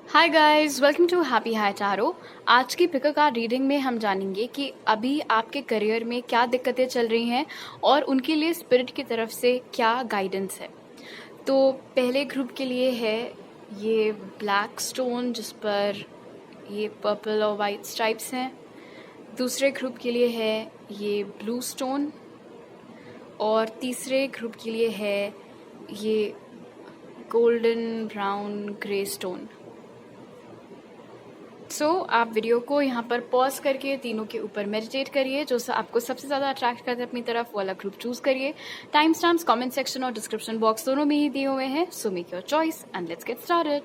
Hi guys, welcome to Happy High Tarot. आज की pick card reading में हम जानेंगे कि अभी आपके करियर में क्या दिक्कतें चल रही हैं और उनके लिए स्पिरिट की तरफ से क्या गाइडेंस है। तो पहले ग्रुप के लिए है ये ब्लैक स्टोन जिस पर ये पर्पल और वाइट स्ट्राइप्स हैं। दूसरे ग्रुप के लिए है ये ब्लू स्टोन और तीसरे ग्रुप के लिए है ये गोल्डन ब्राउन ग्रे स्टोन। आप वीडियो को यहाँ पर पॉज करके तीनों के ऊपर मेडिटेट करिए। जो आपको सबसे ज़्यादा अट्रैक्ट करते हैं अपनी तरफ वाला ग्रुप चूज करिए। टाइम स्टैम्प्स कमेंट सेक्शन और डिस्क्रिप्शन बॉक्स दोनों में ही दिए हुए हैं। So make your choice and let's get started.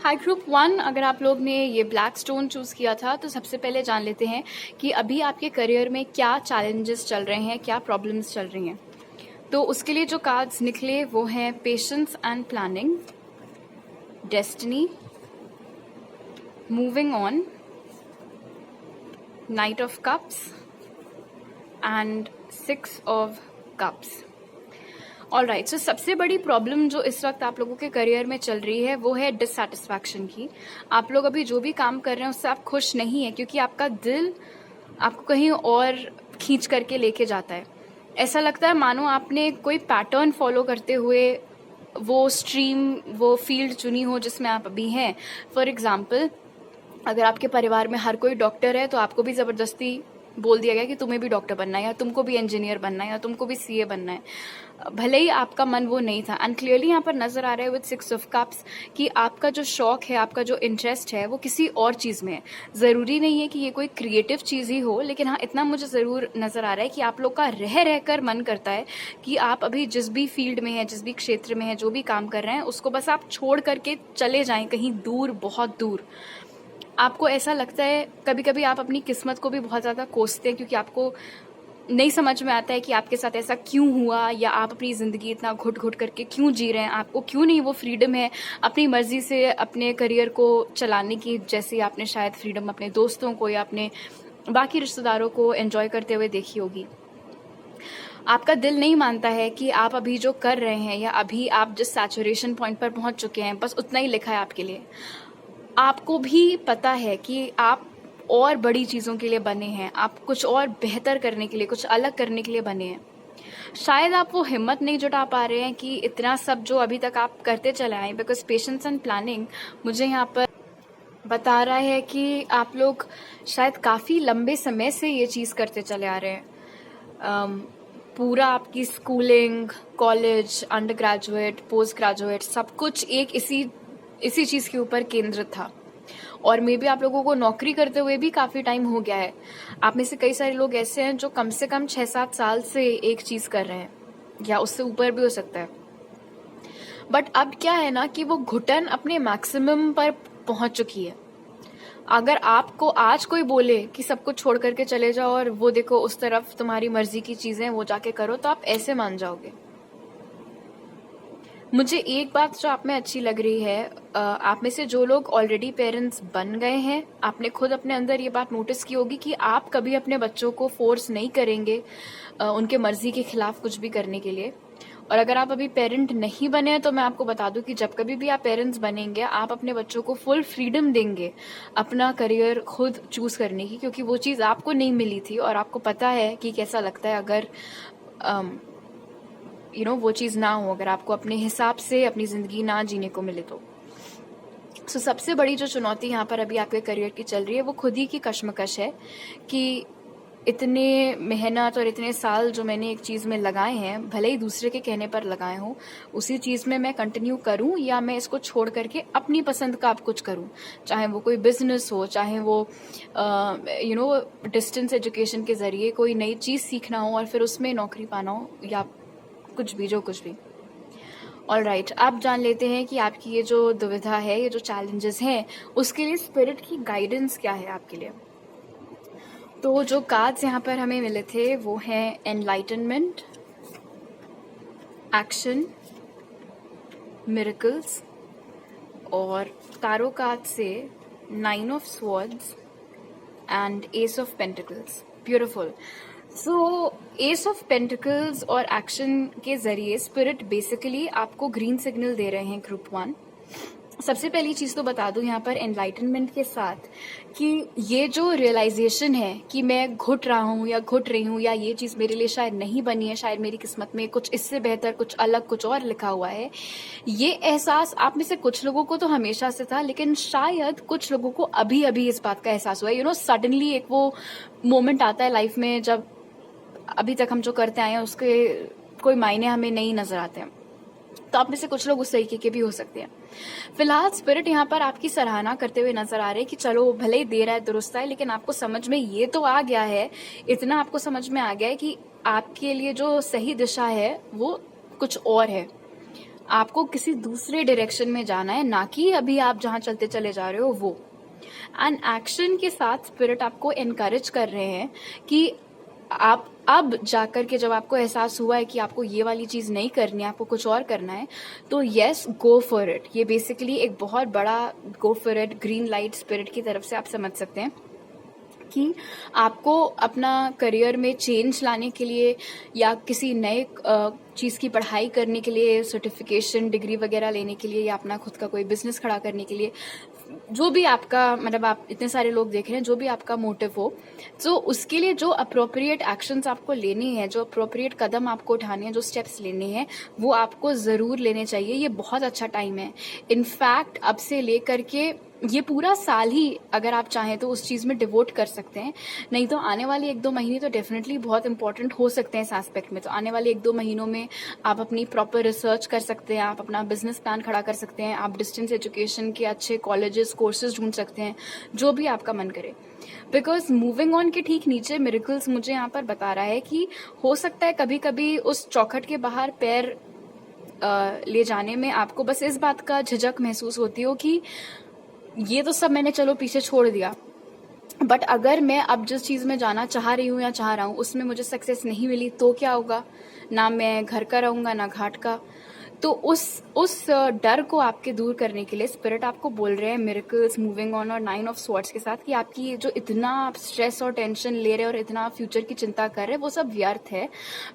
High group 1, अगर आप लोग ने ये ब्लैक स्टोन चूज किया था तो सबसे पहले जान लेते हैं कि अभी आपके करियर में क्या चैलेंजेस चल रहे हैं, क्या प्रॉब्लम्स चल रही हैं। तो उसके लिए जो कार्ड्स निकले वो हैं patience and planning, destiny, moving on, knight of cups and 6 of cups. Alright, so सबसे बड़ी प्रॉब्लम जो इस वक्त आप लोगों के करियर में चल रही है वो है डिससैटिस्फैक्शन की। आप लोग अभी जो भी काम कर रहे हैं उससे आप खुश नहीं है क्योंकि आपका दिल आपको कहीं और खींच करके लेके जाता है। ऐसा लगता है मानो आपने कोई पैटर्न फॉलो करते हुए वो स्ट्रीम, वो फील्ड चुनी हो जिसमें आप अभी हैं। फॉर एग्जाम्पल, अगर आपके परिवार में हर कोई डॉक्टर है तो आपको भी ज़बरदस्ती बोल दिया गया कि तुम्हें भी डॉक्टर बनना है या तुमको भी इंजीनियर बनना है या तुमको भी सीए बनना है। भले ही आपका मन वो नहीं था। एंड क्लियरली यहाँ पर नजर आ रहा है विद 6 ऑफ कप्स कि आपका जो शौक है, आपका जो इंटरेस्ट है वो किसी और चीज़ में है। ज़रूरी नहीं है कि ये कोई क्रिएटिव चीज़ ही हो, लेकिन हाँ इतना मुझे ज़रूर नज़र आ रहा है कि आप लोग का रह रहकर मन करता है कि आप अभी जिस भी फील्ड में है, जिस भी क्षेत्र में है, जो भी काम कर रहे हैं उसको बस आप छोड़ करके चले जाएं कहीं दूर, बहुत दूर। आपको ऐसा लगता है, कभी कभी आप अपनी किस्मत को भी बहुत ज़्यादा कोसते हैं क्योंकि आपको नहीं समझ में आता है कि आपके साथ ऐसा क्यों हुआ, या आप अपनी ज़िंदगी इतना घुट घुट करके क्यों जी रहे हैं। आपको क्यों नहीं वो फ्रीडम है अपनी मर्जी से अपने करियर को चलाने की, जैसे आपने शायद फ्रीडम अपने दोस्तों को या अपने बाकी रिश्तेदारों को एंजॉय करते हुए देखी होगी। आपका दिल नहीं मानता है कि आप अभी जो कर रहे हैं या अभी आप जिस सैचुरेशन पॉइंट पर पहुंच चुके हैं बस उतना ही लिखा है आपके लिए। आपको भी पता है कि आप और बड़ी चीज़ों के लिए बने हैं, आप कुछ और बेहतर करने के लिए, कुछ अलग करने के लिए बने हैं। शायद आप वो हिम्मत नहीं जुटा पा रहे हैं कि इतना सब जो अभी तक आप करते चले आए, बिकॉज पेशेंस एंड प्लानिंग मुझे यहाँ पर बता रहा है कि आप लोग शायद काफ़ी लंबे समय से ये चीज़ करते चले आ रहे हैं। पूरा आपकी schooling, college, under graduate, post graduate सब कुछ एक इसी चीज़ के ऊपर केंद्रित था। और मे बी आप लोगों को नौकरी करते हुए भी काफ़ी टाइम हो गया है। आप में से कई सारे लोग ऐसे हैं जो कम से कम 6-7 साल से एक चीज़ कर रहे हैं या उससे ऊपर भी हो सकता है। बट अब क्या है ना कि वो घुटन अपने मैक्सिमम पर पहुंच चुकी है। अगर आपको आज कोई बोले कि सब कुछ छोड़ करके चले जाओ और वो देखो उस तरफ तुम्हारी मर्जी की चीज़ें वो जाके करो, तो आप ऐसे मान जाओगे। मुझे एक बात जो आप में अच्छी लग रही है, आप में से जो लोग ऑलरेडी पेरेंट्स बन गए हैं, आपने खुद अपने अंदर ये बात नोटिस की होगी कि आप कभी अपने बच्चों को फोर्स नहीं करेंगे उनके मर्जी के खिलाफ कुछ भी करने के लिए। और अगर आप अभी पेरेंट नहीं बने हैं तो मैं आपको बता दूं कि जब कभी भी आप पेरेंट्स बनेंगे आप अपने बच्चों को फुल फ्रीडम देंगे अपना करियर खुद चूज करने की, क्योंकि वो चीज़ आपको नहीं मिली थी और आपको पता है कि कैसा लगता है अगर वो चीज़ ना हो, अगर आपको अपने हिसाब से अपनी ज़िंदगी ना जीने को मिले तो। सबसे बड़ी जो चुनौती यहाँ पर अभी आपके करियर की चल रही है वो खुद ही की कश्मकश है कि इतने मेहनत और इतने साल जो मैंने एक चीज़ में लगाए हैं, भले ही दूसरे के कहने पर लगाए हों, उसी चीज़ में मैं कंटिन्यू करूं या मैं इसको छोड़ करके अपनी पसंद का आप कुछ करूं। चाहे वो कोई बिजनेस हो, चाहे वो डिस्टेंस एजुकेशन के ज़रिए कोई नई चीज़ सीखना हो और फिर उसमें नौकरी पाना हो, या कुछ भी, जो कुछ भी। ऑलराइट, आप जान लेते हैं कि आपकी ये जो दुविधा है, ये जो चैलेंजेस हैं, उसके लिए स्पिरिट की गाइडेंस क्या है आपके लिए। तो जो कार्ड्स यहाँ पर हमें मिले थे वो हैं एनलाइटनमेंट, एक्शन, मिरेकल्स, और तारो कार्ड से 9 of swords and S of pentacles. Beautiful. So S of pentacles और एक्शन के जरिए स्पिरिट बेसिकली आपको ग्रीन सिग्नल दे रहे हैं ग्रुप 1 सबसे पहली चीज तो बता दूं यहाँ पर एनलाइटनमेंट के साथ कि ये जो रियलाइजेशन है कि मैं घुट रहा हूँ या घुट रही हूँ या ये चीज मेरे लिए शायद नहीं बनी है, शायद मेरी किस्मत में कुछ इससे बेहतर, कुछ अलग, कुछ और लिखा हुआ है, ये एहसास आप में से कुछ लोगों को तो हमेशा से था, लेकिन शायद कुछ लोगों को अभी अभी इस बात का एहसास हुआ है। सडनली एक वो मोमेंट आता है लाइफ में जब अभी तक हम जो करते आए हैं उसके कोई मायने हमें नहीं नजर आते हैं। तो आप में से कुछ लोग उस तरीके के भी हो सकते हैं। फिलहाल स्पिरिट यहाँ पर आपकी सराहना करते हुए नजर आ रहे हैं कि चलो भले ही देर है दुरुस्त है, लेकिन आपको समझ में ये तो आ गया है, इतना आपको समझ में आ गया है कि आपके लिए जो सही दिशा है वो कुछ और है। आपको किसी दूसरे डायरेक्शन में जाना है, ना कि अभी आप जहां चलते चले जा रहे हो वो। एंड एक्शन के साथ स्पिरिट आपको एनकरेज कर रहे हैं कि आप अब जाकर के जब आपको एहसास हुआ है कि आपको ये वाली चीज नहीं करनी है, आपको कुछ और करना है, तो यस, गो फॉर इट। ये बेसिकली एक बहुत बड़ा go for it green light spirit की तरफ से आप समझ सकते हैं कि आपको अपना करियर में चेंज लाने के लिए या किसी नए चीज की पढ़ाई करने के लिए, सर्टिफिकेशन, डिग्री वगैरह लेने के लिए, या अपना खुद का कोई बिजनेस खड़ा करने के लिए, जो भी आपका मतलब आप इतने सारे लोग देख रहे हैं, जो भी आपका मोटिव हो, तो उसके लिए जो अप्रोप्रिएट एक्शंस आपको लेने हैं, जो अप्रोप्रिएट कदम आपको उठाने हैं, जो स्टेप्स लेने हैं, वो आपको जरूर लेने चाहिए। ये बहुत अच्छा टाइम है। इनफैक्ट अब से लेकर के ये पूरा साल ही अगर आप चाहें तो उस चीज में डिवोट कर सकते हैं। नहीं तो आने वाले 1-2 महीने तो डेफिनेटली बहुत इंपॉर्टेंट हो सकते हैं इस एस्पेक्ट में। तो आने वाले 1-2 महीनों में आप अपनी प्रॉपर रिसर्च कर सकते हैं, आप अपना बिजनेस प्लान खड़ा कर सकते हैं, आप डिस्टेंस एजुकेशन के अच्छे कॉलेजेस, कोर्सेज ढूंढ सकते हैं, जो भी आपका मन करे। बिकॉज मूविंग ऑन के ठीक नीचे मिरेकल्स मुझे यहाँ पर बता रहा है कि हो सकता है कभी कभी उस चौखट के बाहर पैर ले जाने में आपको बस इस बात का झिझक महसूस होती हो कि ये तो सब मैंने चलो पीछे छोड़ दिया, बट अगर मैं अब जिस चीज में जाना चाह रही हूँ या चाह रहा हूँ उसमें मुझे सक्सेस नहीं मिली तो क्या होगा? ना मैं घर का रहूंगा ना घाट का। तो उस डर को आपके दूर करने के लिए स्पिरिट आपको बोल रहे हैं मिरेकल्स, मूविंग ऑन और 9 ऑफ स्वॉर्ड्स के साथ कि आपकी जो इतना आप स्ट्रेस और टेंशन ले रहे हैं और इतना आप फ्यूचर की चिंता कर रहे हैं वो सब व्यर्थ है।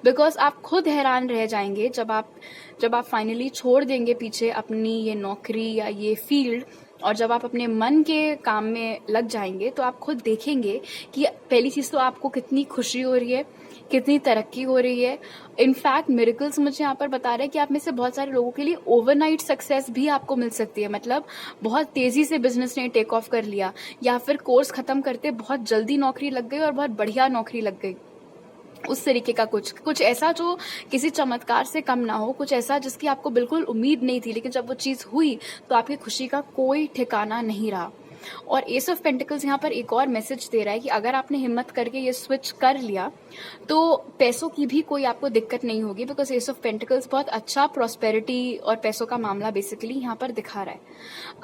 बिकॉज आप खुद हैरान रह जाएंगे जब आप फाइनली छोड़ देंगे पीछे अपनी ये नौकरी या ये फील्ड, और जब आप अपने मन के काम में लग जाएंगे तो आप खुद देखेंगे कि पहली चीज तो आपको कितनी खुशी हो रही है, कितनी तरक्की हो रही है। इनफैक्ट मिरेकल्स मुझे यहाँ पर बता रहे हैं कि आप में से बहुत सारे लोगों के लिए ओवरनाइट सक्सेस भी आपको मिल सकती है। मतलब बहुत तेजी से बिजनेस ने टेक ऑफ कर लिया, या फिर कोर्स खत्म करते बहुत जल्दी नौकरी लग गई और बहुत बढ़िया नौकरी लग गई। उस तरीके का कुछ ऐसा जो किसी चमत्कार से कम ना हो, कुछ ऐसा जिसकी आपको बिल्कुल उम्मीद नहीं थी, लेकिन जब वो चीज हुई तो आपकी खुशी का कोई ठिकाना नहीं रहा। और एस ऑफ पेंटिकल्स यहाँ पर एक और मैसेज दे रहा है कि अगर आपने हिम्मत करके ये स्विच कर लिया तो पैसों की भी कोई आपको दिक्कत नहीं होगी। बिकॉज एस ऑफ पेंटिकल्स बहुत अच्छा प्रॉस्पेरिटी और पैसों का मामला बेसिकली यहाँ पर दिखा रहा है।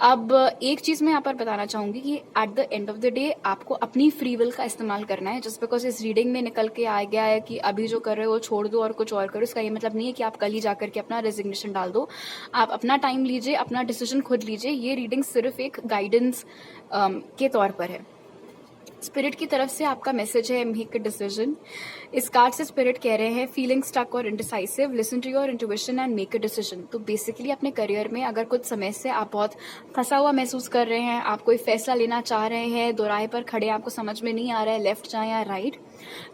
अब एक चीज मैं यहाँ पर बताना चाहूंगी कि at the end of the day आपको अपनी फ्री विल का इस्तेमाल करना है। जस्ट बिकॉज इस रीडिंग में निकल के आ गया है कि अभी जो कर रहे हो वो छोड़ दो और कुछ और करो, इसका ये मतलब नहीं है कि आप कल ही जाकर के अपना रेजिग्नेशन डाल दो। आप अपना टाइम लीजिए, अपना डिसीजन खुद लीजिए। ये रीडिंग सिर्फ एक गाइडेंस के तौर पर है। स्पिरिट की तरफ से आपका मैसेज है मेक अ डिसीजन। इस कार्ड से स्पिरिट कह रहे हैं फीलिंग स्टक और indecisive, listen to your intuition and make a decision. तो बेसिकली अपने करियर में अगर कुछ समय से आप बहुत फंसा हुआ महसूस कर रहे हैं, आप कोई फैसला लेना चाह रहे हैं, दो राह पर खड़े, आपको समझ में नहीं आ रहा है लेफ्ट जाए या राइट,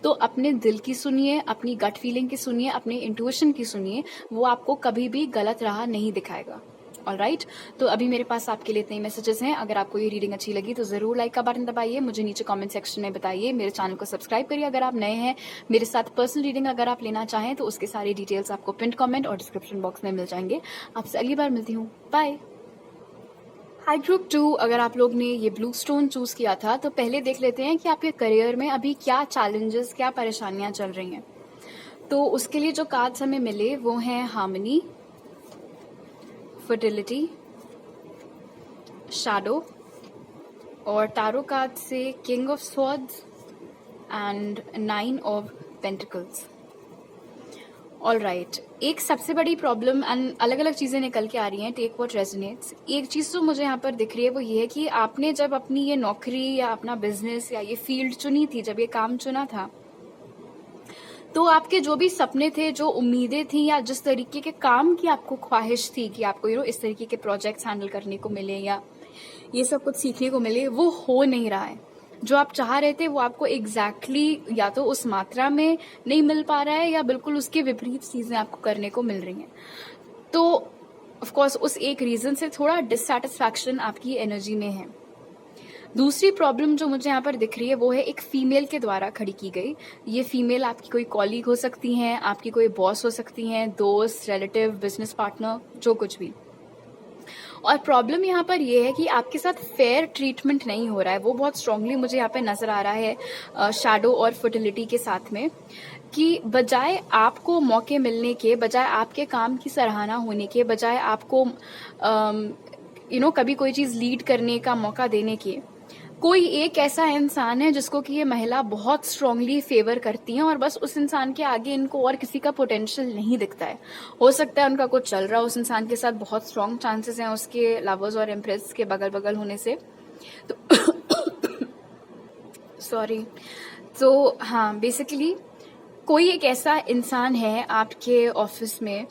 तो अपने दिल की सुनिए, अपनी गट फीलिंग की सुनिए, अपने इंट्यूशन की सुनिए। वो आपको कभी भी गलत राह नहीं दिखाएगा। ऑलराइट, तो अभी मेरे पास आपके लिए इतने मैसेजेस हैं। अगर आपको ये रीडिंग अच्छी लगी तो जरूर लाइक का बटन दबाइए, मुझे नीचे कमेंट सेक्शन में बताइए, मेरे चैनल को सब्सक्राइब करिए अगर आप नए हैं। मेरे साथ पर्सनल रीडिंग अगर आप लेना चाहें तो उसके सारी डिटेल्स आपको पिन कमेंट और डिस्क्रिप्शन बॉक्स में मिल जाएंगे। आपसे अगली बार मिलती हूँ, बाय। हाई ग्रुप 2, अगर आप लोग ने ये ब्लू स्टोन चूज किया था तो पहले देख लेते हैं कि आपके करियर में अभी क्या चैलेंजेस, क्या परेशानियां चल रही हैं। तो उसके लिए जो कार्ड्स हमें मिले वो हैं हार्मनी, फर्टिलिटी, शैडो, और टारो कार्ड से king of swords and 9 of pentacles. All right, एक सबसे बड़ी प्रॉब्लम एंड अलग अलग चीजें निकल के आ रही हैं, टेक व्हाट रेजोनेट्स। एक चीज तो मुझे यहाँ पर दिख रही है वो ये है कि आपने जब अपनी ये नौकरी या अपना बिजनेस या ये फील्ड चुनी थी, जब ये काम चुना था, तो आपके जो भी सपने थे, जो उम्मीदें थी, या जिस तरीके के काम की आपको ख्वाहिश थी कि आपको इस तरीके के प्रोजेक्ट्स हैंडल करने को मिले या ये सब कुछ सीखने को मिले, वो हो नहीं रहा है। जो आप चाह रहे थे वो आपको एग्जैक्टली या तो उस मात्रा में नहीं मिल पा रहा है या बिल्कुल उसके विपरीत चीजें आपको करने को मिल रही हैं। तो ऑफ कोर्स उस एक रीजन से थोड़ा डिससैटिस्फैक्शन आपकी एनर्जी में है। दूसरी प्रॉब्लम जो मुझे यहाँ पर दिख रही है वो है एक फीमेल के द्वारा खड़ी की गई। ये फीमेल आपकी कोई कॉलीग हो सकती हैं, आपकी कोई बॉस हो सकती हैं, दोस्त, रिलेटिव, बिजनेस पार्टनर, जो कुछ भी। और प्रॉब्लम यहाँ पर ये है कि आपके साथ फेयर ट्रीटमेंट नहीं हो रहा है। वो बहुत स्ट्रांगली मुझे यहाँ पे नजर आ रहा है शैडो और फर्टिलिटी के साथ में, कि बजाय आपको मौके मिलने के, बजाय आपके काम की सराहना होने के, बजाय आपको कभी कोई चीज लीड करने का मौका देने के, कोई एक ऐसा इंसान है जिसको कि ये महिला बहुत स्ट्रांगली फेवर करती हैं और बस उस इंसान के आगे इनको और किसी का पोटेंशियल नहीं दिखता है। हो सकता है उनका कुछ चल रहा है उस इंसान के साथ, बहुत स्ट्रांग चांसेस हैं उसके लवर्स और एम्प्रेस के बगल बगल होने से। तो सॉरी। तो हाँ, बेसिकली कोई एक ऐसा इंसान है आपके ऑफिस में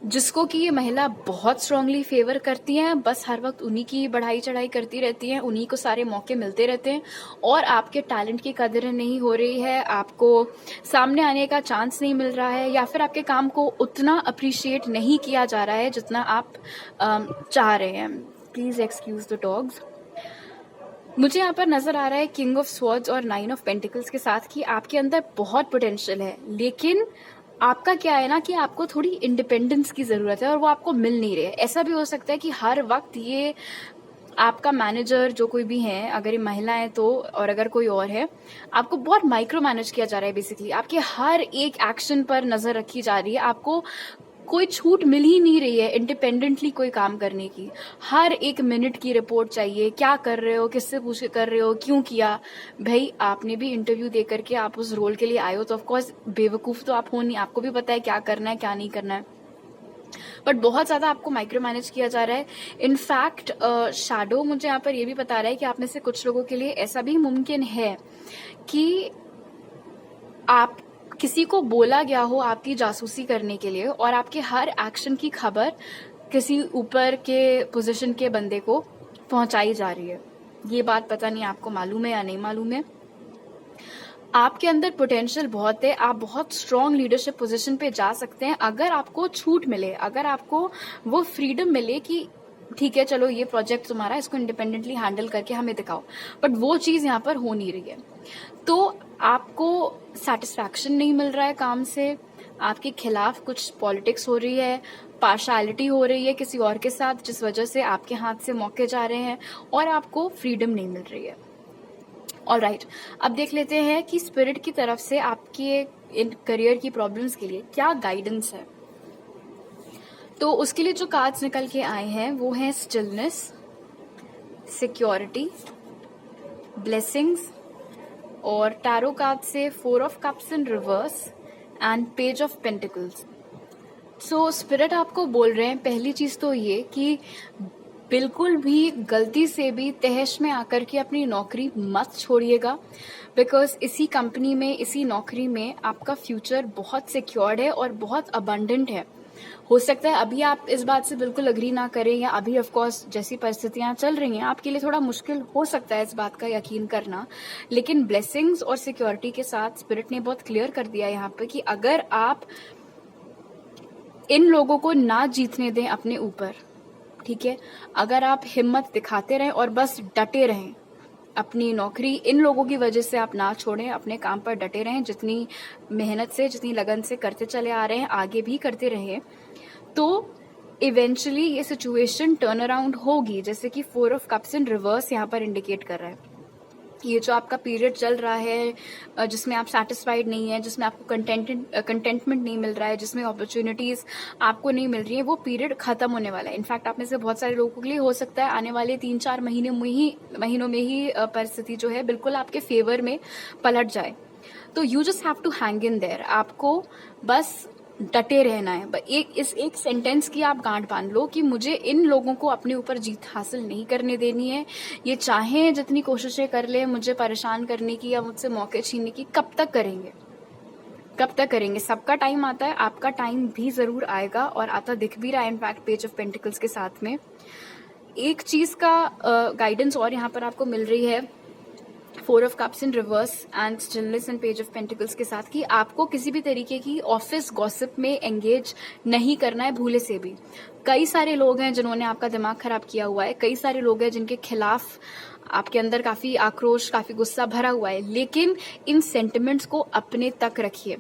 जिसको कि ये महिला बहुत स्ट्रांगली फेवर करती हैं, बस हर वक्त उन्हीं की बढ़ाई चढ़ाई करती रहती हैं, उन्हीं को सारे मौके मिलते रहते हैं और आपके टैलेंट की कदर नहीं हो रही है, आपको सामने आने का चांस नहीं मिल रहा है, या फिर आपके काम को उतना अप्रिशिएट नहीं किया जा रहा है जितना आप चाह रहे हैं। Please excuse the dogs. मुझे यहाँ पर नजर आ रहा है किंग ऑफ स्वॉर्ड्स और 9 ऑफ पेंटिकल्स के साथ कि आपके अंदर बहुत पोटेंशियल है, लेकिन आपका क्या है ना कि आपको थोड़ी इंडिपेंडेंस की जरूरत है और वो आपको मिल नहीं रही है। ऐसा भी हो सकता है कि हर वक्त ये आपका मैनेजर जो कोई भी है, अगर ये महिला है तो, और अगर कोई और है, आपको बहुत माइक्रो मैनेज किया जा रहा है। बेसिकली आपके हर एक एक्शन पर नजर रखी जा रही है, आपको कोई छूट मिल ही नहीं रही है इंडिपेंडेंटली कोई काम करने की। हर एक मिनट की रिपोर्ट चाहिए, क्या कर रहे हो, किससे पूछ के कर रहे हो, क्यों किया। भाई आपने भी इंटरव्यू दे करके आप उस रोल के लिए आए हो, तो ऑफकोर्स बेवकूफ तो आप हो नहीं, आपको भी पता है क्या करना है क्या नहीं करना है, बट बहुत ज्यादा आपको माइक्रो मैनेज किया जा रहा है। इनफैक्ट शैडो मुझे यहाँ पर ये भी बता रहा है कि आप में से कुछ लोगों के लिए ऐसा भी मुमकिन है कि आप किसी को बोला गया हो आपकी जासूसी करने के लिए और आपके हर एक्शन की खबर किसी ऊपर के पोजीशन के बंदे को पहुंचाई जा रही है। ये बात पता नहीं आपको मालूम है या नहीं मालूम है। आपके अंदर पोटेंशियल बहुत है, आप बहुत स्ट्रांग लीडरशिप पोजीशन पे जा सकते हैं अगर आपको छूट मिले, अगर आपको वो फ्रीडम मिले कि ठीक है चलो ये प्रोजेक्ट तुम्हारा, इसको इंडिपेंडेंटली हैंडल करके हमें दिखाओ। बट वो चीज यहाँ पर हो नहीं रही है, तो आपको सेटिस्फैक्शन नहीं मिल रहा है काम से, आपके खिलाफ कुछ पॉलिटिक्स हो रही है, पार्शलिटी हो रही है किसी और के साथ, जिस वजह से आपके हाथ से मौके जा रहे हैं और आपको फ्रीडम नहीं मिल रही है। ऑलराइट, अब देख लेते हैं कि स्पिरिट की तरफ से आपके इन करियर की प्रॉब्लम्स के लिए क्या गाइडेंस है। तो उसके लिए जो कार्ड्स निकल के आए हैं वो है स्टिलनेस, सिक्योरिटी, ब्लेसिंग्स, और टैरो कार्ड से 4 of cups in reverse and page of pentacles. So spirit आपको बोल रहे हैं पहली चीज तो ये कि बिल्कुल भी गलती से भी तहश में आकर के अपनी नौकरी मत छोड़िएगा, बिकॉज इसी कंपनी में, इसी नौकरी में आपका फ्यूचर बहुत सिक्योर्ड है और बहुत अबंडेंट है। हो सकता है अभी आप इस बात से बिल्कुल अग्री ना करें, या अभी ऑफ कोर्स जैसी परिस्थितियां चल रही हैं आपके लिए थोड़ा मुश्किल हो सकता है इस बात का यकीन करना, लेकिन ब्लेसिंग्स और सिक्योरिटी के साथ स्पिरिट ने बहुत क्लियर कर दिया यहाँ पे कि अगर आप इन लोगों को ना जीतने दें अपने ऊपर, ठीक है, अगर आप हिम्मत दिखाते रहें और बस डटे रहें, अपनी नौकरी इन लोगों की वजह से आप ना छोड़ें, अपने काम पर डटे रहें, जितनी मेहनत से, जितनी लगन से करते चले आ रहे हैं आगे भी करते रहें, तो इवेंचुअली ये सिचुएशन टर्न अराउंड होगी, जैसे कि 4 ऑफ कप्स इन रिवर्स यहाँ पर इंडिकेट कर रहा है। ये जो आपका पीरियड चल रहा है जिसमें आप सेटिस्फाइड नहीं है, जिसमें आपको कंटेंटमेंट नहीं मिल रहा है, जिसमें अपॉर्चुनिटीज आपको नहीं मिल रही है, वो पीरियड खत्म होने वाला है। इनफैक्ट आप में से बहुत सारे लोगों के लिए हो सकता है आने वाले 3-4 महीनों में ही परिस्थिति जो है बिल्कुल आपके फेवर में पलट जाए। तो you just have to hang in there, आपको बस डटे रहना है। एक सेंटेंस की आप गांठ बांध लो कि मुझे इन लोगों को अपने ऊपर जीत हासिल नहीं करने देनी है। ये चाहे जितनी कोशिशें कर ले मुझे परेशान करने की या मुझसे मौके छीनने की, कब तक करेंगे, कब तक करेंगे? सबका टाइम आता है, आपका टाइम भी जरूर आएगा और आता दिख भी रहा है इनफैक्ट पेज ऑफ पेंटिकल्स के साथ में। एक चीज का गाइडेंस और यहाँ पर आपको मिल रही है 4 of cups in reverse and stillness and page of pentacles के साथ कि आपको किसी भी तरीके की ऑफिस गॉसिप में एंगेज नहीं करना है भूले से भी। कई सारे लोग हैं जिन्होंने आपका दिमाग खराब किया हुआ है, कई सारे लोग हैं जिनके खिलाफ आपके अंदर काफी आक्रोश, काफी गुस्सा भरा हुआ है, लेकिन इन सेंटिमेंट्स को अपने तक रखिए।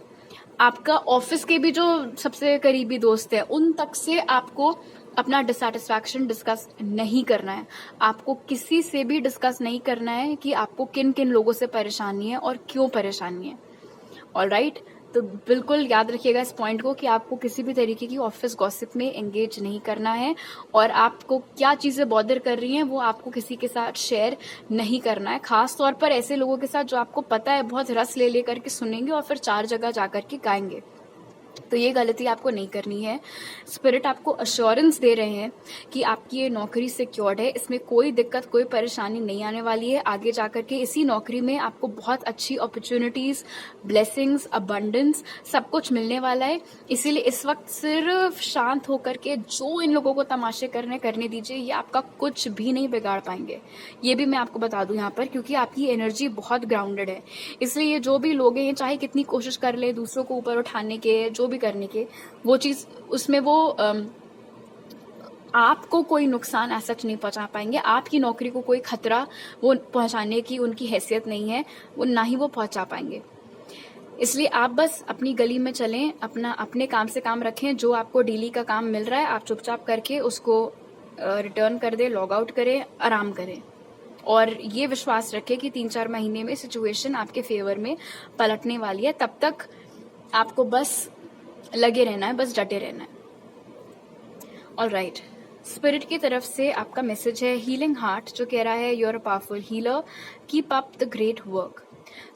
आपका ऑफिस के भी जो सबसे करीबी दोस्त है उन तक से आपको अपना डिसैटिस्फैक्शन डिस्कस नहीं करना है। आपको किसी से भी डिस्कस नहीं करना है कि आपको किन किन लोगों से परेशानी है और क्यों परेशानी है। ऑलराइट, तो बिल्कुल याद रखिएगा इस पॉइंट को कि आपको किसी भी तरीके की ऑफिस गॉसिप में एंगेज नहीं करना है और आपको क्या चीजें बॉदर कर रही हैं वो आपको किसी के साथ शेयर नहीं करना है, खास तौर पर ऐसे लोगों के साथ जो आपको पता है बहुत रस ले लेकर के सुनेंगे और फिर 4 जगह जाकर के गाएंगे। तो ये गलती आपको नहीं करनी है। स्पिरिट आपको अश्योरेंस दे रहे हैं कि आपकी ये नौकरी सिक्योर्ड है, इसमें कोई दिक्कत, कोई परेशानी नहीं आने वाली है। आगे जाकर के इसी नौकरी में आपको बहुत अच्छी अपॉर्चुनिटीज, ब्लेसिंग्स, अबंडेंस सब कुछ मिलने वाला है। इसीलिए इस वक्त सिर्फ शांत होकर के जो इन लोगों को तमाशे करने दीजिए, ये आपका कुछ भी नहीं बिगाड़ पाएंगे। ये भी मैं आपको बता दूं यहाँ पर, क्योंकि आपकी एनर्जी बहुत ग्राउंडेड है। इसलिए ये जो भी लोग हैं चाहे कितनी कोशिश कर ले दूसरों को ऊपर उठाने के, जो भी करने के, वो चीज उसमें वो आपको कोई नुकसान ऐसा नहीं पहुंचा पाएंगे। आपकी नौकरी को कोई खतरा वो पहुंचाने की उनकी हैसियत नहीं है, वो ना ही वो पहुंचा पाएंगे। इसलिए आप बस अपनी गली में चलें, अपने काम से काम रखें। जो आपको डेली का काम मिल रहा है आप चुपचाप करके उसको रिटर्न कर दे, लॉग आउट करें, आराम करें और ये विश्वास रखें कि 3-4 महीने में सिचुएशन आपके फेवर में पलटने वाली है। तब तक आपको बस लगे रहना है, बस डटे रहना है। ऑलराइट, स्पिरिट की तरफ से आपका मैसेज है हीलिंग हार्ट, जो कह रहा है you are a powerful healer, keep up the great work.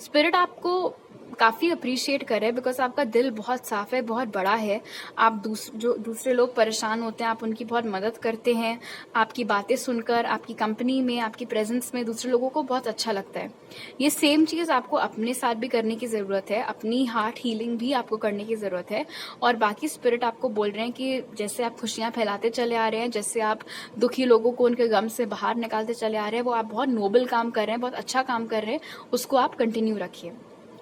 Spirit आपको काफी अप्रिशिएट कर रहे हैं बिकॉज आपका दिल बहुत साफ है, बहुत बड़ा है। आप जो दूसरे लोग परेशान होते हैं आप उनकी बहुत मदद करते हैं। आपकी बातें सुनकर, आपकी कंपनी में, आपकी प्रेजेंस में दूसरे लोगों को बहुत अच्छा लगता है। ये सेम चीज आपको अपने साथ भी करने की जरूरत है, अपनी हार्ट हीलिंग भी आपको करने की जरूरत है। और बाकी स्पिरिट आपको बोल रहे हैं कि जैसे आप खुशियां फैलाते चले आ रहे हैं, जैसे आप दुखी लोगों को उनके गम से बाहर निकालते चले आ रहे हैं, वो आप बहुत नोबल काम कर रहे हैं, बहुत अच्छा काम कर रहे हैं, उसको आप कंटिन्यू रखिए।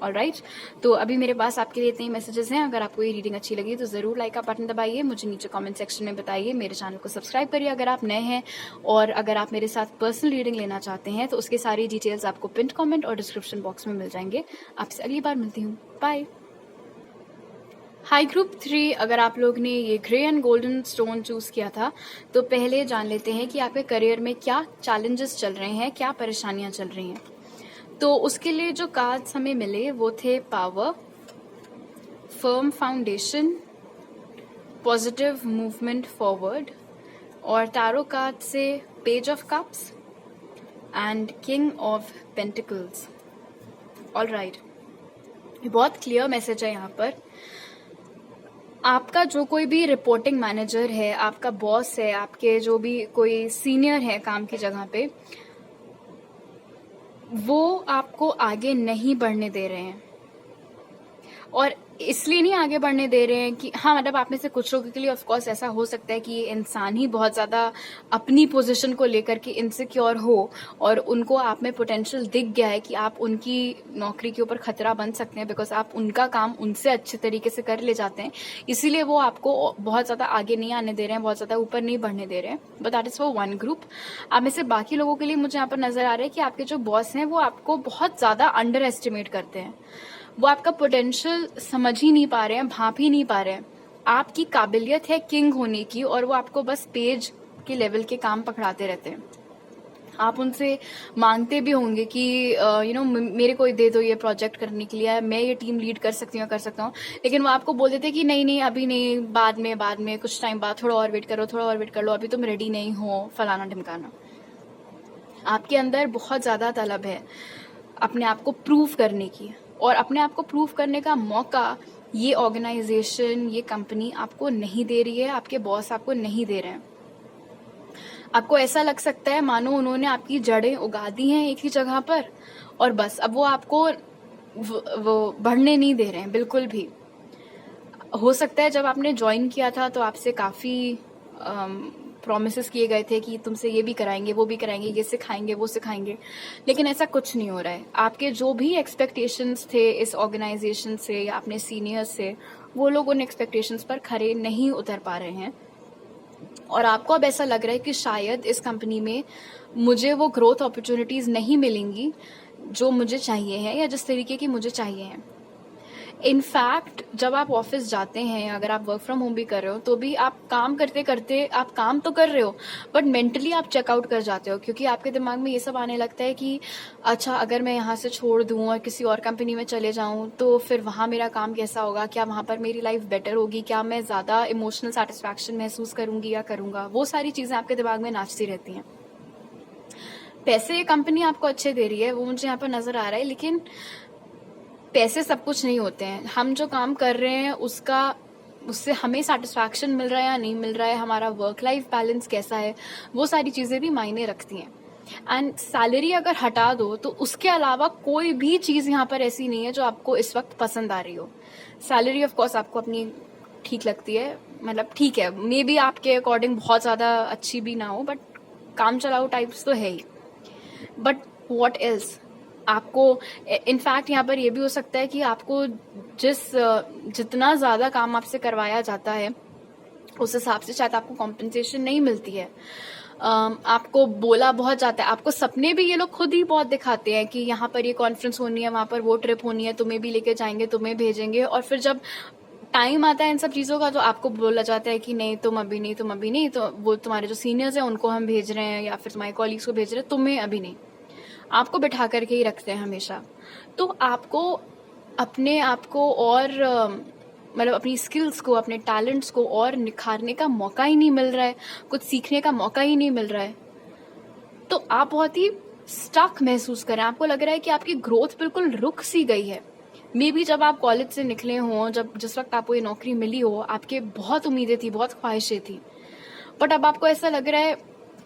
ऑलराइट, तो अभी मेरे पास आपके लिए इतने ही मैसेजेस हैं। अगर आपको ये रीडिंग अच्छी लगी तो जरूर लाइक का बटन दबाइए, मुझे नीचे कमेंट सेक्शन में बताइए, मेरे चैनल को सब्सक्राइब करिए अगर आप नए हैं। और अगर आप मेरे साथ पर्सनल रीडिंग लेना चाहते हैं तो उसके सारी डिटेल्स आपको पिन कमेंट और डिस्क्रिप्शन बॉक्स में मिल जाएंगे। आपसे अगली बार मिलती हूँ, बाय। हाई ग्रुप 3, अगर आप लोग ने ये grey and golden stone choose किया था तो पहले जान लेते हैं कि आपके करियर में क्या चैलेंजेस चल रहे हैं, क्या परेशानियां चल रही हैं। तो उसके लिए जो कार्ड्स हमें मिले वो थे power, firm foundation, positive movement forward, और टैरो कार्ड से page of cups and king of pentacles. Alright, बहुत क्लियर मैसेज है यहाँ पर। आपका जो कोई भी रिपोर्टिंग मैनेजर है, आपका बॉस है, आपके जो भी कोई सीनियर है काम की जगह पे, वो आपको आगे नहीं बढ़ने दे रहे हैं। और इसलिए नहीं आगे बढ़ने दे रहे हैं कि हाँ, मतलब आप में से कुछ लोगों के लिए ऑफ कोर्स ऐसा हो सकता है कि ये इंसान ही बहुत ज्यादा अपनी पोजीशन को लेकर के इनसिक्योर हो और उनको आप में पोटेंशियल दिख गया है कि आप उनकी नौकरी के ऊपर खतरा बन सकते हैं बिकॉज आप उनका काम उनसे अच्छे तरीके से कर ले जाते हैं। इसीलिए वो आपको बहुत ज्यादा आगे नहीं आने दे रहे हैं, बहुत ज्यादा ऊपर नहीं बढ़ने दे रहे हैं। But that is for one group. आप में से बाकी लोगों के लिए मुझे यहाँ पर नजर आ रहा है कि आपके जो बॉस हैं वो आपको बहुत ज्यादा अंडर एस्टिमेट करते हैं। वो आपका पोटेंशियल समझ ही नहीं पा रहे हैं, भांप ही नहीं पा रहे हैं। आपकी काबिलियत है किंग होने की और वो आपको बस पेज के लेवल के काम पकड़ाते रहते हैं। आप उनसे मांगते भी होंगे कि मेरे को दे दो ये प्रोजेक्ट करने के लिए, मैं ये टीम लीड कर सकती हूँ, लेकिन वो आपको बोल देते कि नहीं अभी नहीं, बाद में कुछ टाइम बाद, थोड़ा और वेट कर लो, अभी तुम रेडी नहीं हो, फलाना ढिमकाना। आपके अंदर बहुत ज्यादा तलब है अपने आप को प्रूव करने की, और अपने आप को प्रूव करने का मौका ये ऑर्गेनाइजेशन, ये कंपनी आपको नहीं दे रही है, आपके बॉस आपको नहीं दे रहे हैं। आपको ऐसा लग सकता है मानो उन्होंने आपकी जड़ें उगा दी हैं एक ही जगह पर और बस अब वो आपको वो बढ़ने नहीं दे रहे हैं बिल्कुल भी। हो सकता है जब आपने ज्वाइन किया था तो आपसे काफ़ी प्रोमिसेस किए गए थे कि तुमसे ये भी कराएंगे, वो भी कराएंगे, ये सिखाएंगे, वो सिखाएंगे, लेकिन ऐसा कुछ नहीं हो रहा है। आपके जो भी एक्सपेक्टेशंस थे इस ऑर्गेनाइजेशन से या अपने सीनियर्स से, वो लोग उन एक्सपेक्टेशंस पर खरे नहीं उतर पा रहे हैं, और आपको अब ऐसा लग रहा है कि शायद इस कंपनी में मुझे वो ग्रोथ अपॉर्चुनिटीज़ नहीं मिलेंगी जो मुझे चाहिए है या जिस तरीके की मुझे चाहिए है। इनफैक्ट जब आप ऑफिस जाते हैं, अगर आप वर्क फ्रॉम होम भी कर रहे हो, तो भी आप काम करते करते आप काम तो कर रहे हो, बट मेंटली आप चेकआउट कर जाते हो, क्योंकि आपके दिमाग में ये सब आने लगता है कि अच्छा अगर मैं यहाँ से छोड़ दूँ और किसी और कंपनी में चले जाऊँ तो फिर वहाँ मेरा काम कैसा होगा, क्या वहाँ पर मेरी लाइफ बेटर होगी, क्या मैं ज़्यादा इमोशनल सेटिस्फैक्शन महसूस करूँगी या करूँगा। वो सारी चीज़ें आपके दिमाग में नाचती रहती हैं। पैसे ये कंपनी आपको अच्छे दे रही है, वो मुझे यहाँ पर नज़र आ रहा है, लेकिन पैसे सब कुछ नहीं होते हैं। हम जो काम कर रहे हैं उससे हमें सेटिस्फैक्शन मिल रहा है या नहीं मिल रहा है, हमारा वर्क लाइफ बैलेंस कैसा है, वो सारी चीज़ें भी मायने रखती हैं। एंड सैलरी अगर हटा दो तो उसके अलावा कोई भी चीज़ यहाँ पर ऐसी नहीं है जो आपको इस वक्त पसंद आ रही हो। सैलरी ऑफ कोर्स आपको अपनी ठीक लगती है, मतलब ठीक है, मे बी आपके अकॉर्डिंग बहुत ज़्यादा अच्छी भी ना हो, बट काम चलाओ टाइप्स तो है ही। But what else? आपको इनफैक्ट यहाँ पर यह भी हो सकता है कि आपको जितना ज़्यादा काम आपसे करवाया जाता है उस हिसाब से शायद आपको कॉम्पेंसेशन नहीं मिलती है। आपको बोला बहुत जाता है, आपको सपने भी ये लोग खुद ही बहुत दिखाते हैं कि यहाँ पर ये कॉन्फ्रेंस होनी है, वहाँ पर वो ट्रिप होनी है, तुम्हें भी लेके जाएंगे, तुम्हें भेजेंगे, और फिर जब टाइम आता है इन सब चीज़ों का तो आपको बोला जाता है कि नहीं तुम अभी नहीं, तुम अभी नहीं, तो वो तुम्हारे जो सीनियर्स हैं उनको हम भेज रहे हैं या फिर तुम्हारे कॉलीग्स को भेज रहे हैं, तुम्हें अभी नहीं। आपको बिठा करके ही रखते हैं हमेशा। तो आपको अपने आप को और मतलब अपनी स्किल्स को, अपने टैलेंट्स को और निखारने का मौका ही नहीं मिल रहा है, कुछ सीखने का मौका ही नहीं मिल रहा है, तो आप बहुत ही स्टक महसूस करें। आपको लग रहा है कि आपकी ग्रोथ बिल्कुल रुक सी गई है। मे बी जब आप कॉलेज से निकले हों, जिस वक्त आपको ये नौकरी मिली हो, आपके बहुत उम्मीदें थी, बहुत ख्वाहिशें थी, बट अब आपको ऐसा लग रहा है,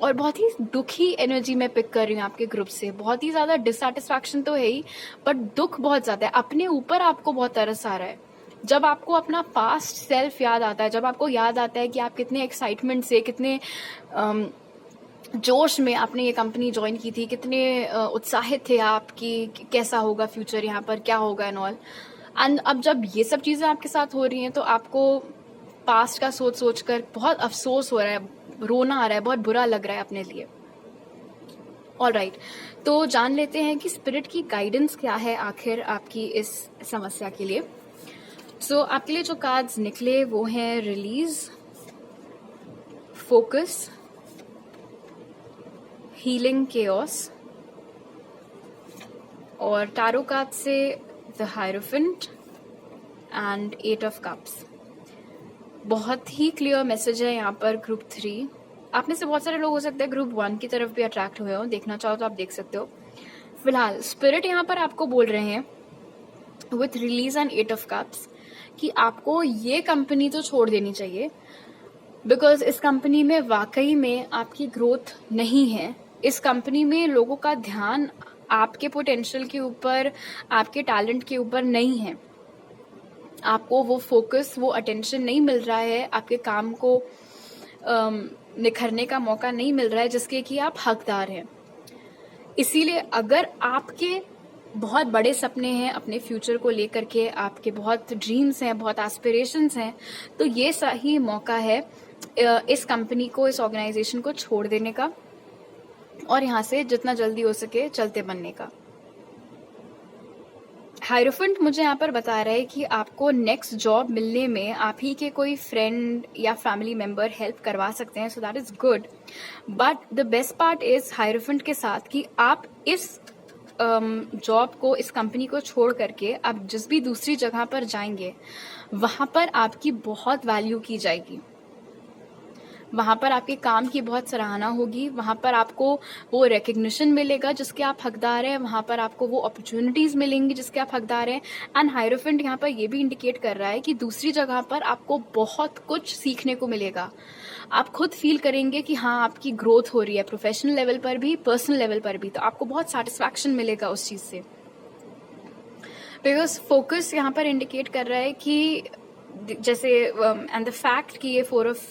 और बहुत ही दुखी एनर्जी मैं पिक कर रही हूँ आपके ग्रुप से, बहुत ही ज्यादा डिससेटिस्फैक्शन तो है ही, बट दुख बहुत ज्यादा है, अपने ऊपर आपको बहुत तरस आ रहा है। जब आपको अपना पास्ट सेल्फ याद आता है, जब आपको याद आता है कि आप कितने एक्साइटमेंट से, कितने जोश में आपने ये कंपनी ज्वाइन की थी, कितने उत्साहित थे आप कि कैसा होगा फ्यूचर, यहाँ पर क्या होगा एंड ऑल, एंड अब जब ये सब चीज़ें आपके साथ हो रही हैं तो आपको पास्ट का सोच सोच कर बहुत अफसोस हो रहा है, रोना आ रहा है, बहुत बुरा लग रहा है अपने लिए। ऑलराइट, तो जान लेते हैं कि स्पिरिट की गाइडेंस क्या है आखिर आपकी इस समस्या के लिए। सो आपके लिए जो कार्ड्स निकले वो हैं रिलीज, फोकस, हीलिंग केओस, और टैरो कार्ड से the hierophant and 8 of cups. बहुत ही क्लियर मैसेज है यहाँ पर ग्रुप 3। आप में से बहुत सारे लोग हो सकते हैं ग्रुप 1 की तरफ भी अट्रैक्ट हुए हो, देखना चाहो तो आप देख सकते हो। फिलहाल स्पिरिट यहाँ पर आपको बोल रहे हैं with release and 8 of cups कि आपको ये कंपनी तो छोड़ देनी चाहिए, बिकॉज इस कंपनी में वाकई में आपकी ग्रोथ नहीं है। इस कंपनी में लोगों का ध्यान आपके पोटेंशियल के ऊपर, आपके टैलेंट के ऊपर नहीं है। आपको वो फोकस, वो अटेंशन नहीं मिल रहा है, आपके काम को निखरने का मौका नहीं मिल रहा है जिसके कि आप हकदार हैं। इसीलिए अगर आपके बहुत बड़े सपने हैं अपने फ्यूचर को लेकर के, आपके बहुत ड्रीम्स हैं, बहुत एस्पिरेशंस हैं, तो ये सही मौका है इस कंपनी को, इस ऑर्गेनाइजेशन को छोड़ देने का और यहाँ से जितना जल्दी हो सके चलते बनने का। हायरोफेंट मुझे यहाँ पर बता रहा है कि आपको नेक्स्ट जॉब मिलने में आप ही के कोई फ्रेंड या फैमिली मेंबर हेल्प करवा सकते हैं, so that is good. But the best part is hierophant के साथ कि आप इस जॉब को, इस कंपनी को छोड़ करके आप जिस भी दूसरी जगह पर जाएंगे वहां पर आपकी बहुत वैल्यू की जाएगी, वहां पर आपके काम की बहुत सराहना होगी, वहां पर आपको वो रिकग्निशन मिलेगा जिसके आप हकदार हैं, वहां पर आपको वो अपॉर्चुनिटीज मिलेंगी जिसके आप हकदार हैं। एंड हायरोफेंट यहाँ पर ये भी इंडिकेट कर रहा है कि दूसरी जगह पर आपको बहुत कुछ सीखने को मिलेगा। आप खुद फील करेंगे कि हाँ आपकी ग्रोथ हो रही है, प्रोफेशनल लेवल पर भी, पर्सनल लेवल पर भी, तो आपको बहुत सेटिस्फैक्शन मिलेगा उस चीज से। बिकॉज फोकस यहाँ पर इंडिकेट कर रहा है कि जैसे एंड द फैक्ट कि ये 4 ऑफ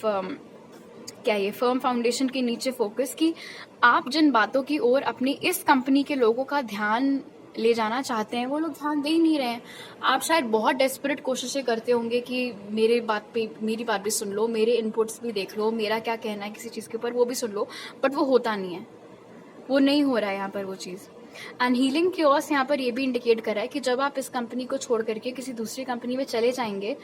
क्या ये फर्म फाउंडेशन के नीचे फोकस कि आप जिन बातों की ओर अपनी इस कंपनी के लोगों का ध्यान ले जाना चाहते हैं वो लोग ध्यान दे ही नहीं रहे हैं। आप शायद बहुत डेस्परेट कोशिशें करते होंगे कि मेरी बात भी सुन लो, मेरे इनपुट्स भी देख लो, मेरा क्या कहना है किसी चीज़ के ऊपर वो भी सुन लो, बट वो होता नहीं है, वो नहीं हो रहा है यहाँ पर वो चीज़। एंड हीलिंग क्योर्स यहाँ पर ये भी इंडिकेट कर रहा है कि जब आप इस कंपनी को छोड़ करके किसी दूसरी कंपनी में चले जाएंगे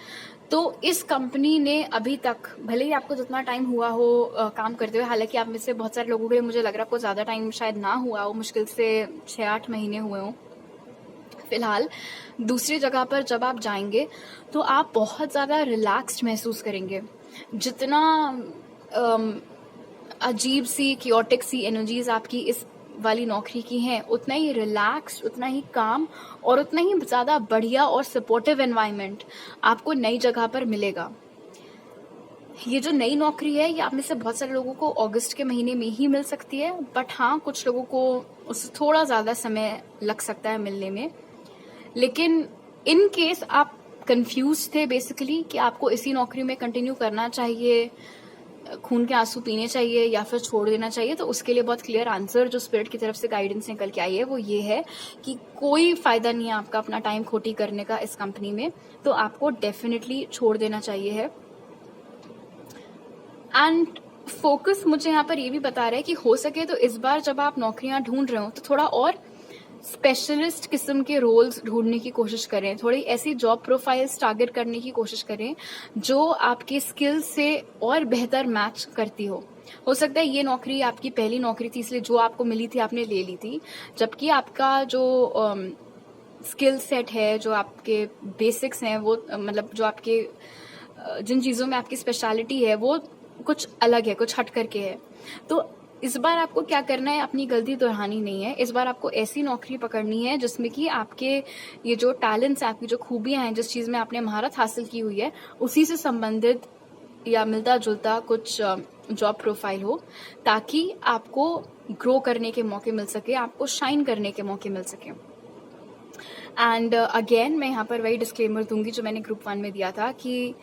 तो इस कंपनी ने अभी तक भले ही आपको जितना टाइम हुआ हो काम करते हुए, हालांकि आप में से बहुत सारे लोगों के लिए मुझे लग रहा है आपको ज़्यादा टाइम शायद ना हुआ हो, मुश्किल से 6-8 महीने हुए हों। फिलहाल दूसरी जगह पर जब आप जाएंगे तो आप बहुत ज़्यादा रिलैक्स्ड महसूस करेंगे। जितना अजीब सी क्योटिक सी एनर्जीज आपकी इस वाली नौकरी की हैं, उतना ही रिलैक्स, उतना ही काम और उतना ही ज़्यादा बढ़िया और सपोर्टिव एनवायरनमेंट आपको नई जगह पर मिलेगा। ये जो नई नौकरी है ये आप में से बहुत सारे लोगों को अगस्त के महीने में ही मिल सकती है, बट हाँ कुछ लोगों को उससे थोड़ा ज़्यादा समय लग सकता है मिलने में। लेकिन इन केस आप कंफ्यूज थे बेसिकली कि आपको इसी नौकरी में कंटिन्यू करना चाहिए, खून के आंसू पीने चाहिए या फिर छोड़ देना चाहिए, तो उसके लिए बहुत क्लियर आंसर जो स्पिरिट की तरफ से गाइडेंस निकल के आई है वो ये है कि कोई फायदा नहीं है आपका अपना टाइम खोटी करने का इस कंपनी में, तो आपको डेफिनेटली छोड़ देना चाहिए है। एंड फोकस मुझे यहाँ पर ये भी बता रहा है कि हो सके तो इस बार जब आप नौकरियां ढूंढ रहे हो तो थोड़ा और स्पेशलिस्ट किस्म के रोल्स ढूंढने की कोशिश करें, थोड़ी ऐसी जॉब प्रोफाइल्स टारगेट करने की कोशिश करें जो आपके स्किल्स से और बेहतर मैच करती हो सकता है ये नौकरी आपकी पहली नौकरी थी इसलिए जो आपको मिली थी आपने ले ली थी, जबकि आपका जो स्किल सेट है, जो आपके बेसिक्स हैं, वो मतलब जो आपके जिन चीज़ों में आपकी स्पेशलिटी है वो कुछ अलग है, कुछ हट करके है। तो इस बार आपको क्या करना है, अपनी गलती दोहरानी नहीं है। इस बार आपको ऐसी नौकरी पकड़नी है जिसमें कि आपके ये जो टैलेंट्स, आपकी जो खूबियां हैं, जिस चीज़ में आपने महारत हासिल की हुई है उसी से संबंधित या मिलता जुलता कुछ जॉब प्रोफाइल हो, ताकि आपको ग्रो करने के मौके मिल सके, आपको शाइन करने के मौके मिल सके। एंड अगेन मैं यहाँ पर वही डिस्क्लेमर दूंगी जो मैंने ग्रुप 1 में दिया था कि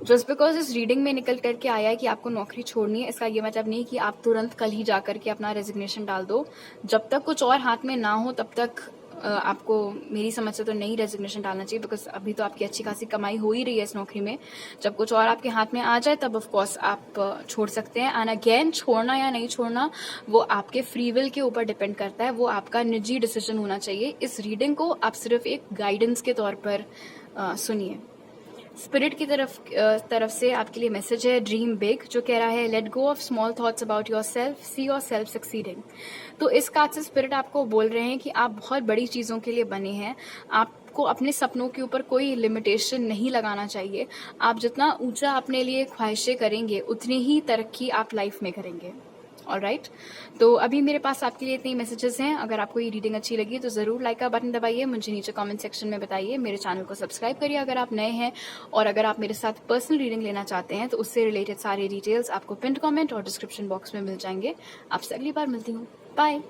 जस्ट बिकॉज इस रीडिंग में निकल करके आया है कि आपको नौकरी छोड़नी है, इसका ये मतलब नहीं कि आप तुरंत कल ही जा करके अपना रेजिग्नेशन डाल दो। जब तक कुछ और हाथ में ना हो तब तक आपको मेरी समझ से तो नहीं रेजिग्नेशन डालना चाहिए, बिकॉज अभी तो आपकी अच्छी खासी कमाई हो ही रही है इस नौकरी में। जब कुछ और आपके हाथ में आ जाए तब ऑफ कोर्स आप छोड़ सकते हैं। एंड अगेन छोड़ना या नहीं छोड़ना वो आपके फ्री विल के ऊपर डिपेंड करता है, वो आपका निजी डिसीजन होना चाहिए। इस रीडिंग को आप सिर्फ एक गाइडेंस के तौर पर सुनिए। स्पिरिट की तरफ से आपके लिए मैसेज है ड्रीम बिग, जो कह रहा है let go of small thoughts about your self, see your self succeeding. तो इस कार्ड से स्पिरिट आपको बोल रहे हैं कि आप बहुत बड़ी चीज़ों के लिए बने हैं, आपको अपने सपनों के ऊपर कोई लिमिटेशन नहीं लगाना चाहिए। आप जितना ऊंचा अपने लिए ख्वाहिशें करेंगे उतनी ही तरक्की आप लाइफ में करेंगे। ऑलराइट, तो अभी मेरे पास आपके लिए इतने मैसेजेस हैं। अगर आपको ये रीडिंग अच्छी लगी तो जरूर लाइक का बटन दबाइए, मुझे नीचे कमेंट सेक्शन में बताइए, मेरे चैनल को सब्सक्राइब करिए अगर आप नए हैं, और अगर आप मेरे साथ पर्सनल रीडिंग लेना चाहते हैं तो उससे रिलेटेड सारे डिटेल्स आपको पिन कमेंट और डिस्क्रिप्शन बॉक्स में मिल जाएंगे। आपसे अगली बार मिलती हूँ, बाय।